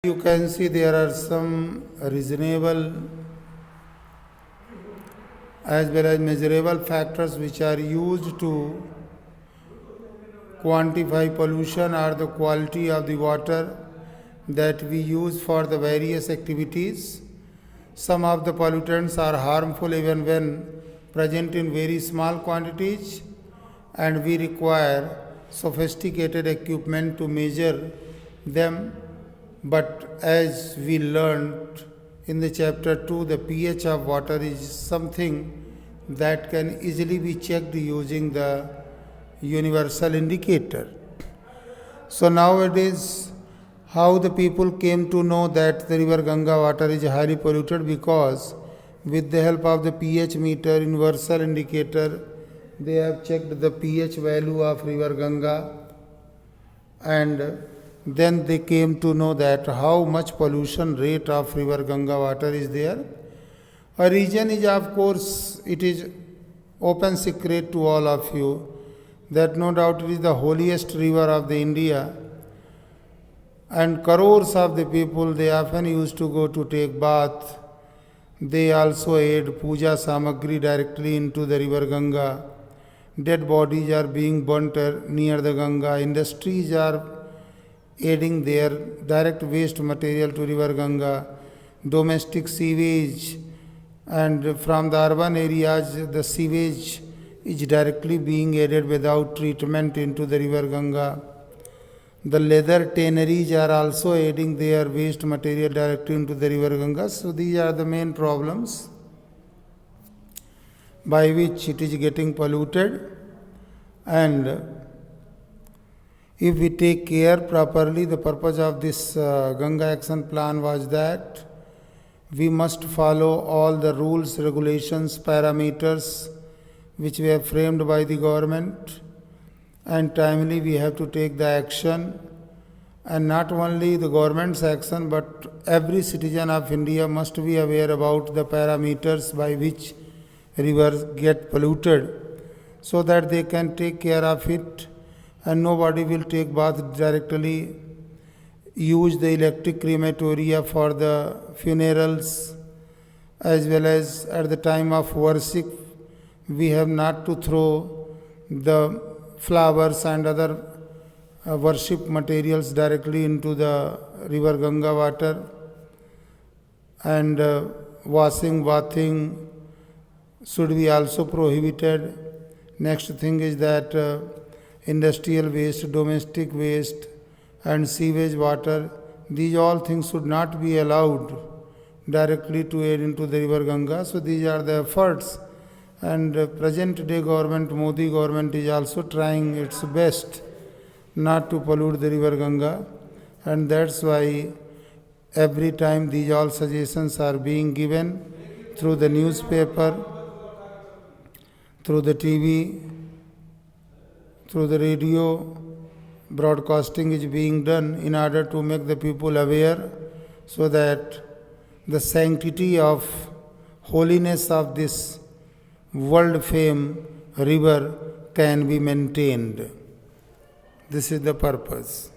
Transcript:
You can see there are some reasonable as well as measurable factors which are used to quantify pollution or the quality of the water that we use for the various activities. Some of the pollutants are harmful even when present in very small quantities, and we require sophisticated equipment to measure them. But as we learned in the chapter 2, the pH of water is something that can easily be checked using the universal indicator. So nowadays, how the people came to know that the river Ganga water is highly polluted? Because with the help of the pH meter, universal indicator, they have checked the pH value of river Ganga, and then they came to know that how much pollution rate of river Ganga water is there. A reason is, of course, it is open secret to all of you that no doubt it is the holiest river of the India, and crores of the people, they often used to go to take bath. They also aid puja samagri directly into the river Ganga. Dead bodies are being burnt near the Ganga. Industries are adding their direct waste material to river Ganga. Domestic sewage, and from the urban areas the sewage is directly being added without treatment into the river Ganga. The leather tanneries are also adding their waste material directly into the river Ganga. So these are the main problems by which it is getting polluted. And if we take care properly, the purpose of this Ganga Action Plan was that we must follow all the rules, regulations, parameters which were framed by the government, and timely we have to take the action. And not only the government's action, but every citizen of India must be aware about the parameters by which rivers get polluted, so that they can take care of it, and nobody will take bath directly, use the electric crematoria for the funerals, as well as at the time of worship we have not to throw the flowers and other worship materials directly into the river Ganga water. And washing, bathing should be also prohibited. Next thing is that industrial waste, domestic waste, and sewage water, these all things should not be allowed directly to aid into the river Ganga. So these are the efforts, and present day government, Modi government, is also trying its best not to pollute the river Ganga, and that's why every time these all suggestions are being given through the newspaper, through the TV, through the radio, broadcasting is being done in order to make the people aware, so that the sanctity of holiness of this world fame river can be maintained. This is the purpose.